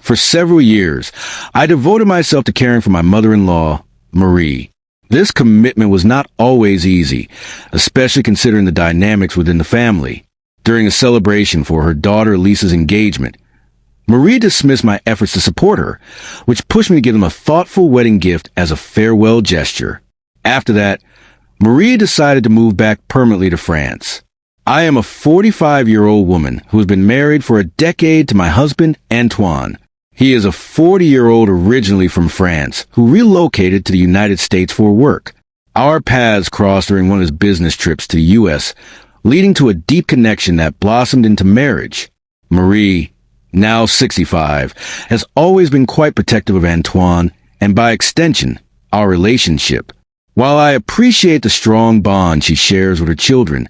For several years, I devoted myself to caring for my mother-in-law, Marie. This commitment was not always easy, especially considering the dynamics within the family. During a celebration for her daughter Lisa's engagement, Marie dismissed my efforts to support her, which pushed me to give them a thoughtful wedding gift as a farewell gesture. After that, Marie decided to move back permanently to France. I am a 45-year-old woman who has been married for a decade to my husband, Antoine. He is a 40-year-old originally from France who relocated to the United States for work. Our paths crossed during one of his business trips to the U.S., leading to a deep connection that blossomed into marriage. Marie, now 65, has always been quite protective of Antoine and, by extension, our relationship. While I appreciate the strong bond she shares with her children,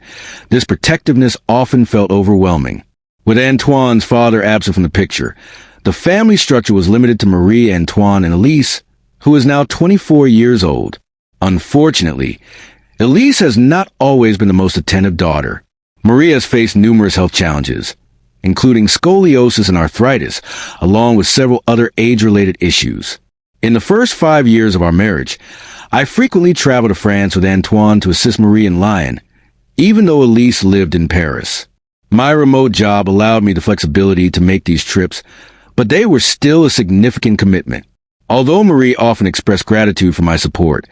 this protectiveness often felt overwhelming. With Antoine's father absent from the picture, the family structure was limited to Marie, Antoine, and Elise, who is now 24 years old. Unfortunately, Elise has not always been the most attentive daughter. Marie has faced numerous health challenges, including scoliosis and arthritis, along with several other age-related issues. In the first 5 years of our marriage, I frequently traveled to France with Antoine to assist Marie in Lyon, even though Elise lived in Paris. My remote job allowed me the flexibility to make these trips, but they were still a significant commitment. Although Marie often expressed gratitude for my support,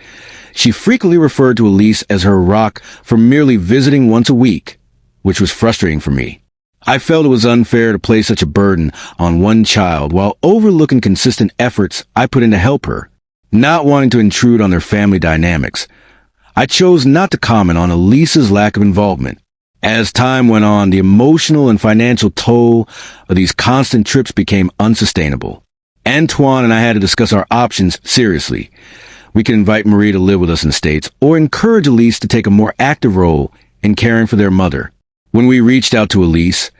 she frequently referred to Elise as her rock for merely visiting once a week, which was frustrating for me. I felt it was unfair to place such a burden on one child while overlooking consistent efforts I put in to help her. Not wanting to intrude on their family dynamics, I chose not to comment on Elise's lack of involvement. As time went on, the emotional and financial toll of these constant trips became unsustainable. Antoine and I had to discuss our options seriously. We could invite Marie to live with us in the States or encourage Elise to take a more active role in caring for their mother. When we reached out to Elise,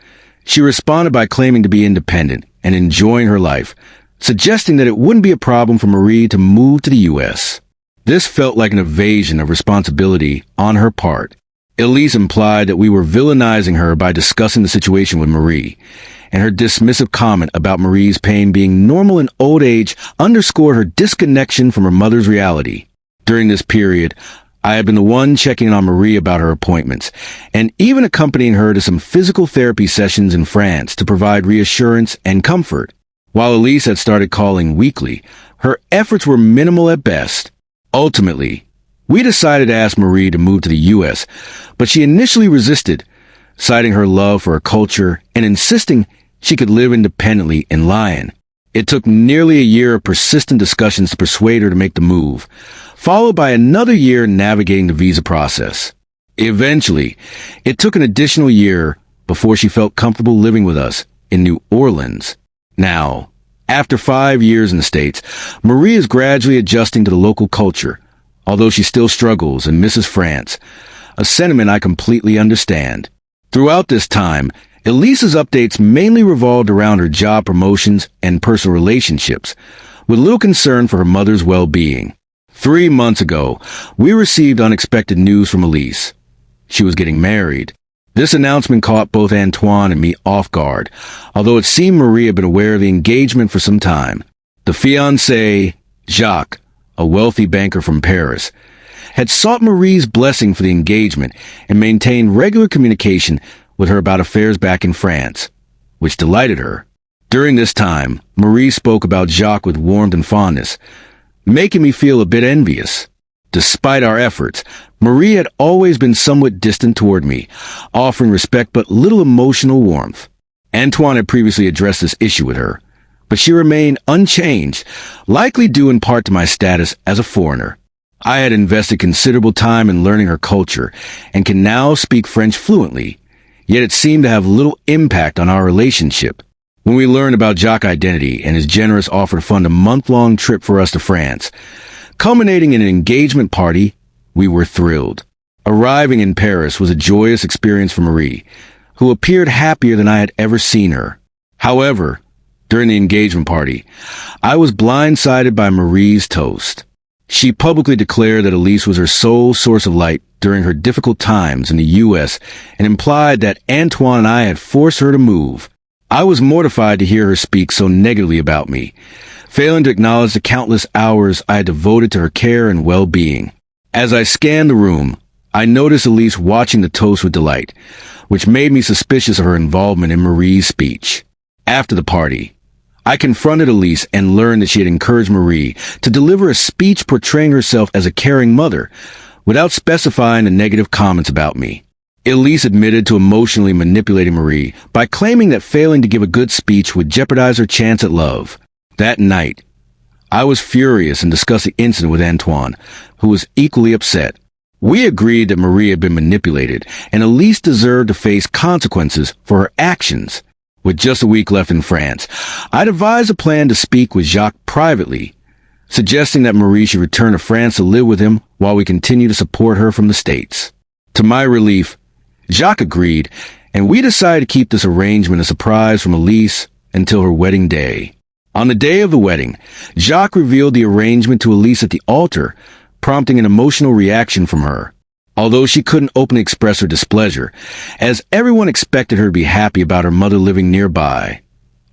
she responded by claiming to be independent and enjoying her life, suggesting that it wouldn't be a problem for Marie to move to the U.S. This felt like an evasion of responsibility on her part. Elise implied that we were villainizing her by discussing the situation with Marie, and her dismissive comment about Marie's pain being normal in old age underscored her disconnection from her mother's reality. During this period, I had been the one checking on Marie about her appointments, and even accompanying her to some physical therapy sessions in France to provide reassurance and comfort. While Elise had started calling weekly, her efforts were minimal at best. Ultimately, we decided to ask Marie to move to the U.S., but she initially resisted, citing her love for her culture and insisting she could live independently in Lyon. It took nearly a year of persistent discussions to persuade her to make the move, followed by another year navigating the visa process. Eventually, it took an additional year before she felt comfortable living with us in New Orleans. Now, after 5 years in the States, Marie is gradually adjusting to the local culture, although she still struggles and misses France, a sentiment I completely understand. Throughout this time, Elise's updates mainly revolved around her job promotions and personal relationships, with little concern for her mother's well-being. 3 months ago, we received unexpected news from Elise. She was getting married. This announcement caught both Antoine and me off guard, although it seemed Marie had been aware of the engagement for some time. The fiancé, Jacques, a wealthy banker from Paris, had sought Marie's blessing for the engagement and maintained regular communication with her about affairs back in France, which delighted her. During this time, Marie spoke about Jacques with warmth and fondness, making me feel a bit envious. Despite our efforts, Marie had always been somewhat distant toward me, offering respect but little emotional warmth. Antoine had previously addressed this issue with her, but she remained unchanged, likely due in part to my status as a foreigner. I had invested considerable time in learning her culture and can now speak French fluently, yet it seemed to have little impact on our relationship. When we learned about Jacques' identity and his generous offer to fund a month-long trip for us to France, culminating in an engagement party, we were thrilled. Arriving in Paris was a joyous experience for Marie, who appeared happier than I had ever seen her. However, during the engagement party, I was blindsided by Marie's toast. She publicly declared that Elise was her sole source of light during her difficult times in the U.S. and implied that Antoine and I had forced her to move. I was mortified to hear her speak so negatively about me, failing to acknowledge the countless hours I had devoted to her care and well-being. As I scanned the room, I noticed Elise watching the toast with delight, which made me suspicious of her involvement in Marie's speech. After the party, I confronted Elise and learned that she had encouraged Marie to deliver a speech portraying herself as a caring mother, without specifying the negative comments about me. Elise admitted to emotionally manipulating Marie by claiming that failing to give a good speech would jeopardize her chance at love. That night, I was furious and discussed the incident with Antoine, who was equally upset. We agreed that Marie had been manipulated, and Elise deserved to face consequences for her actions. With just a week left in France, I devised a plan to speak with Jacques privately, suggesting that Marie should return to France to live with him while we continue to support her from the States. To my relief, Jacques agreed, and we decided to keep this arrangement a surprise from Elise until her wedding day. On the day of the wedding, Jacques revealed the arrangement to Elise at the altar, prompting an emotional reaction from her. Although she couldn't openly express her displeasure, as everyone expected her to be happy about her mother living nearby,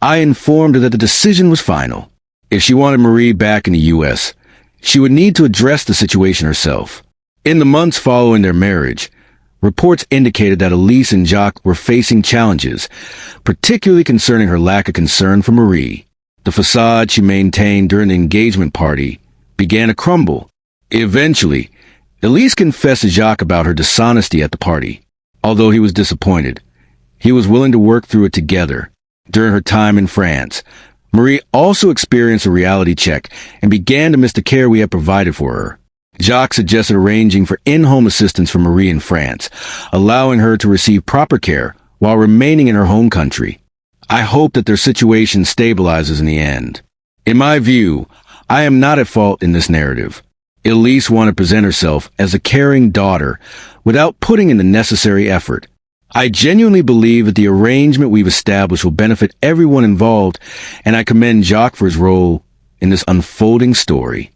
I informed her that the decision was final. If she wanted Marie back in the U.S., she would need to address the situation herself. In the months following their marriage, reports indicated that Elise and Jacques were facing challenges, particularly concerning her lack of concern for Marie. The facade she maintained during the engagement party began to crumble. Eventually, Elise confessed to Jacques about her dishonesty at the party. Although he was disappointed, he was willing to work through it together. During her time in France, Marie also experienced a reality check and began to miss the care we had provided for her. Jacques suggested arranging for in-home assistance for Marie in France, allowing her to receive proper care while remaining in her home country. I hope that their situation stabilizes in the end. In my view, I am not at fault in this narrative. Elise wanted to present herself as a caring daughter without putting in the necessary effort. I genuinely believe that the arrangement we've established will benefit everyone involved, and I commend Jacques for his role in this unfolding story.